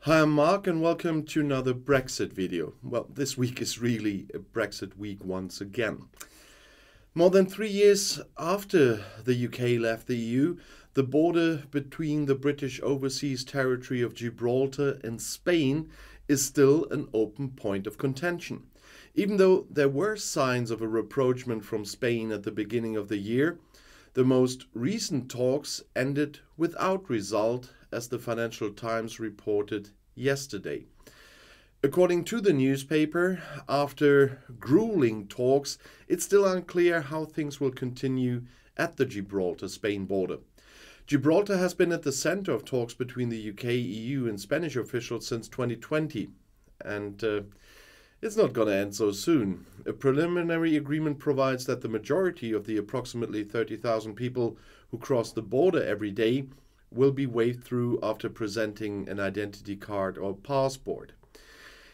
Hi, I'm Mark and welcome to another Brexit video. Well, this week is really a Brexit week once again. More than 3 years after the UK left the EU, the border between the British Overseas Territory of Gibraltar and Spain is still an open point of contention. Even though there were signs of a rapprochement from Spain at the beginning of the year, the most recent talks ended without result, as the Financial Times reported yesterday. According to the newspaper, after grueling talks, it's still unclear how things will continue at the Gibraltar-Spain border. Gibraltar has been at the center of talks between the UK, EU and Spanish officials since 2020, and it's not going to end so soon. A preliminary agreement provides that the majority of the approximately 30,000 people who cross the border every day will be waved through after presenting an identity card or passport.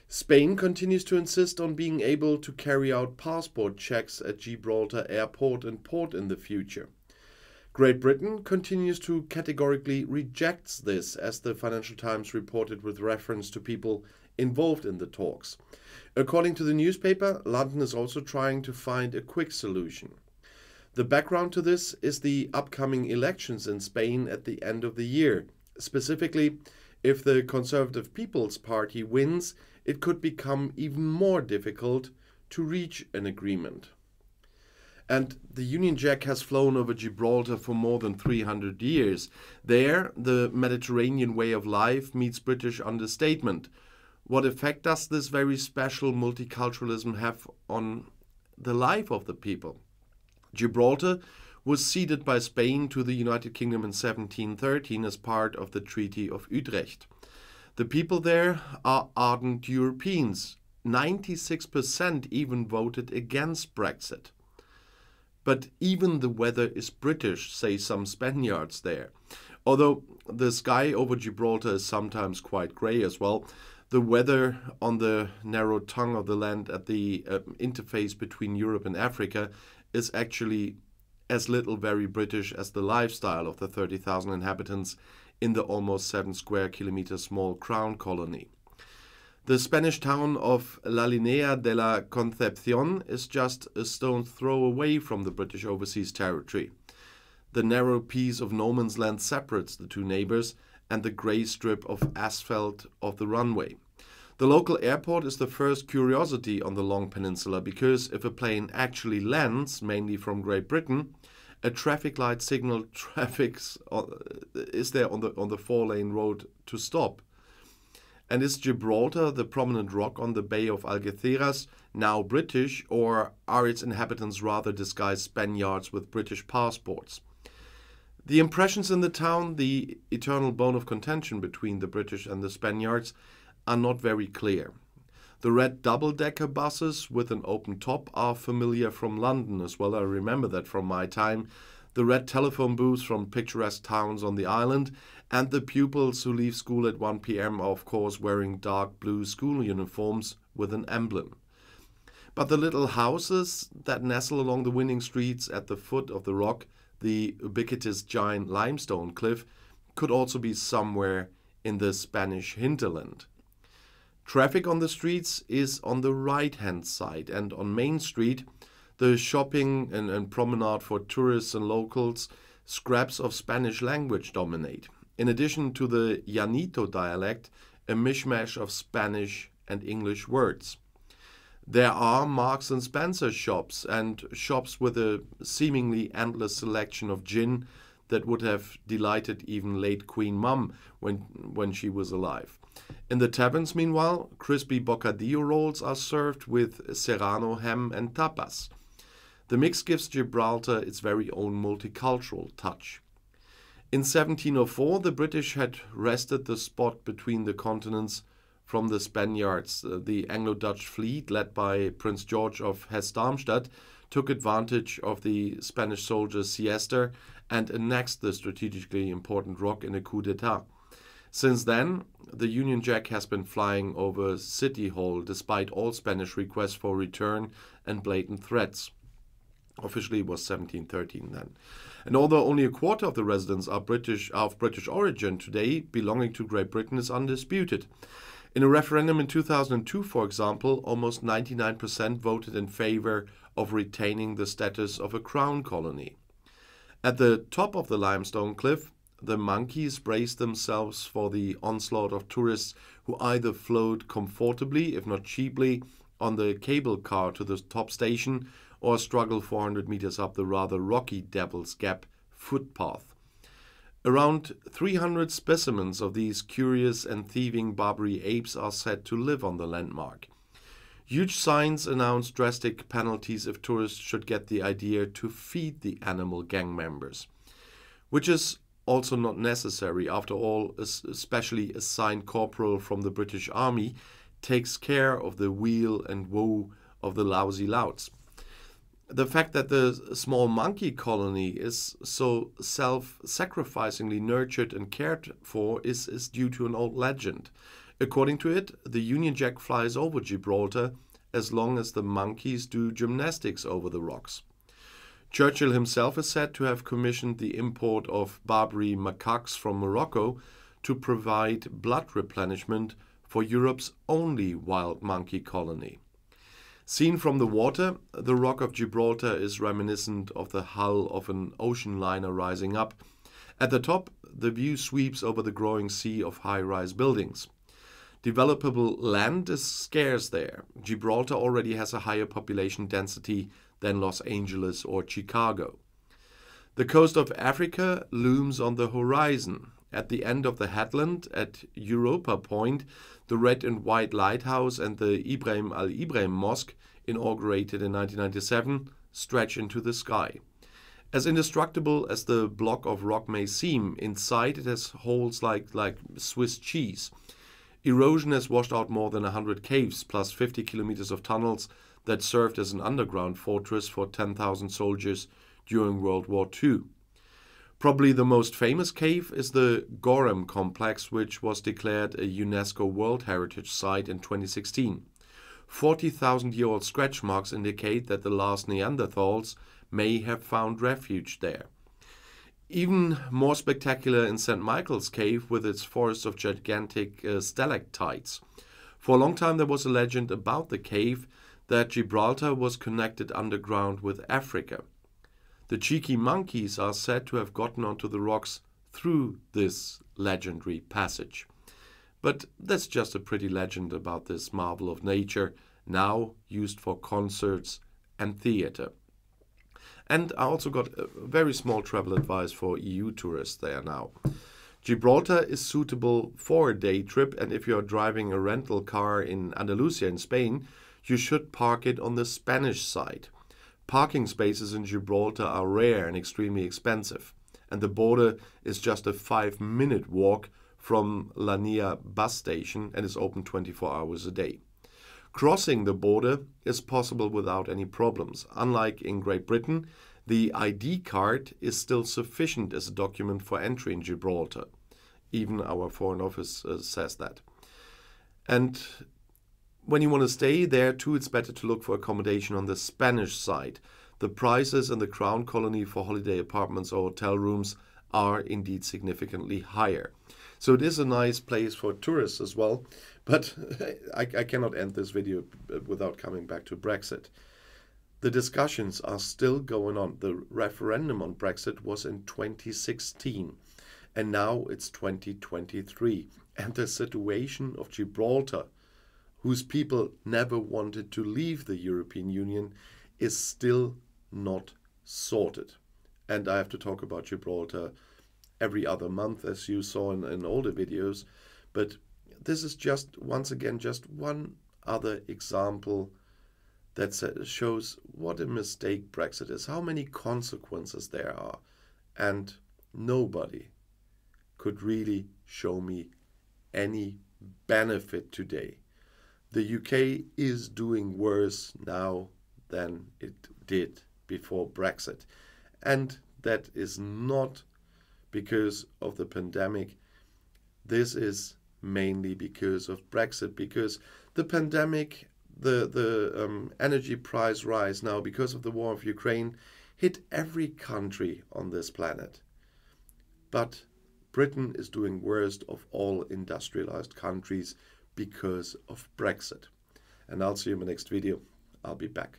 Spain continues to insist on being able to carry out passport checks at Gibraltar Airport and port in the future. Great Britain continues to categorically reject this, as the Financial Times reported with reference to people involved in the talks. According to the newspaper, London is also trying to find a quick solution. The background to this is the upcoming elections in Spain at the end of the year. Specifically, if the Conservative People's Party wins, it could become even more difficult to reach an agreement. And the Union Jack has flown over Gibraltar for more than 300 years. There, the Mediterranean way of life meets British understatement. What effect does this very special multiculturalism have on the life of the people? Gibraltar was ceded by Spain to the United Kingdom in 1713 as part of the Treaty of Utrecht. The people there are ardent Europeans. 96% even voted against Brexit. But even the weather is British, say some Spaniards there. Although the sky over Gibraltar is sometimes quite grey as well, the weather on the narrow tongue of the land at the interface between Europe and Africa is actually as little very British as the lifestyle of the 30,000 inhabitants in the almost 7 square kilometer small crown colony. The Spanish town of La Linea de la Concepción is just a stone's throw away from the British Overseas Territory. The narrow piece of no man's land separates the two neighbors and the grey strip of asphalt of the runway. The local airport is the first curiosity on the long peninsula because if a plane actually lands, mainly from Great Britain, a traffic light signal is there on the 4-lane road to stop. And is Gibraltar, the prominent rock on the Bay of Algeciras, now British, or are its inhabitants rather disguised Spaniards with British passports? The impressions in the town, the eternal bone of contention between the British and the Spaniards, are not very clear. The red double-decker buses with an open top are familiar from London as well. I remember that from my time. The red telephone booths from picturesque towns on the island, and the pupils who leave school at 1 p.m. are of course wearing dark blue school uniforms with an emblem. But the little houses that nestle along the winding streets at the foot of the rock, the ubiquitous giant limestone cliff, could also be somewhere in the Spanish hinterland. Traffic on the streets is on the right-hand side, and on Main Street, the shopping and promenade for tourists and locals, scraps of Spanish language dominate. In addition to the Llanito dialect, a mishmash of Spanish and English words. There are Marks and Spencer shops and shops with a seemingly endless selection of gin that would have delighted even late Queen Mum when she was alive. In the taverns, meanwhile, crispy bocadillo rolls are served with serrano ham and tapas. The mix gives Gibraltar its very own multicultural touch. In 1704, the British had wrested the spot between the continents from the Spaniards. The Anglo-Dutch fleet, led by Prince George of Hesse-Darmstadt, took advantage of the Spanish soldiers' siesta and annexed the strategically important rock in a coup d'etat. Since then, the Union Jack has been flying over City Hall despite all Spanish requests for return and blatant threats. Officially it was 1713 then. And although only a quarter of the residents are of British origin today, belonging to Great Britain is undisputed. In a referendum in 2002, for example, almost 99% voted in favor of retaining the status of a crown colony. At the top of the limestone cliff, the monkeys braced themselves for the onslaught of tourists who either flowed comfortably, if not cheaply, on the cable car to the top station, or struggled 400 meters up the rather rocky Devil's Gap footpath. Around 300 specimens of these curious and thieving Barbary apes are said to live on the landmark. Huge signs announce drastic penalties if tourists should get the idea to feed the animal gang members, which is also not necessary. After all, especially a signed corporal from the British Army takes care of the weal and woe of the lousy louts. The fact that the small monkey colony is so self-sacrificingly nurtured and cared for is due to an old legend. According to it, the Union Jack flies over Gibraltar as long as the monkeys do gymnastics over the rocks. Churchill himself is said to have commissioned the import of Barbary macaques from Morocco to provide blood replenishment for Europe's only wild monkey colony. Seen from the water, the Rock of Gibraltar is reminiscent of the hull of an ocean liner rising up. At the top, the view sweeps over the growing sea of high-rise buildings. Developable land is scarce there. Gibraltar already has a higher population density than Los Angeles or Chicago. The coast of Africa looms on the horizon. At the end of the headland, at Europa Point, the red and white lighthouse and the Ibrahim al-Ibrahim Mosque, inaugurated in 1997, stretch into the sky. As indestructible as the block of rock may seem, inside it has holes like Swiss cheese. Erosion has washed out more than 100 caves, plus 50 kilometers of tunnels that served as an underground fortress for 10,000 soldiers during World War II. Probably the most famous cave is the Gorham complex, which was declared a UNESCO World Heritage Site in 2016. 40,000-year-old scratch marks indicate that the last Neanderthals may have found refuge there. Even more spectacular in St. Michael's Cave with its forest of gigantic stalactites. For a long time there was a legend about the cave that Gibraltar was connected underground with Africa. The cheeky monkeys are said to have gotten onto the rocks through this legendary passage. But that's just a pretty legend about this marvel of nature, now used for concerts and theater. And I also got a very small travel advice for EU tourists there now. Gibraltar is suitable for a day trip, and if you're driving a rental car in Andalusia in Spain, you should park it on the Spanish side. Parking spaces in Gibraltar are rare and extremely expensive, and the border is just a 5-minute walk from Lania bus station and is open 24 hours a day. Crossing the border is possible without any problems. Unlike in Great Britain, the ID card is still sufficient as a document for entry in Gibraltar. Even our Foreign Office says that. And when you want to stay there too, it's better to look for accommodation on the Spanish side. The prices in the Crown Colony for holiday apartments or hotel rooms are indeed significantly higher. So it is a nice place for tourists as well. But I cannot end this video without coming back to Brexit. The discussions are still going on. The referendum on Brexit was in 2016, and now it's 2023. And the situation of Gibraltar, whose people never wanted to leave the European Union, is still not sorted. And I have to talk about Gibraltar every other month, as you saw in older videos. But this is just, once again, just one other example that shows what a mistake Brexit is, how many consequences there are. And nobody could really show me any benefit today. The UK is doing worse now than it did before Brexit. And that is not because of the pandemic. This is mainly because of Brexit, because the pandemic, the energy price rise now because of the war of Ukraine hit every country on this planet. But Britain is doing worst of all industrialized countries because of Brexit. And I'll see you in my next video. I'll be back.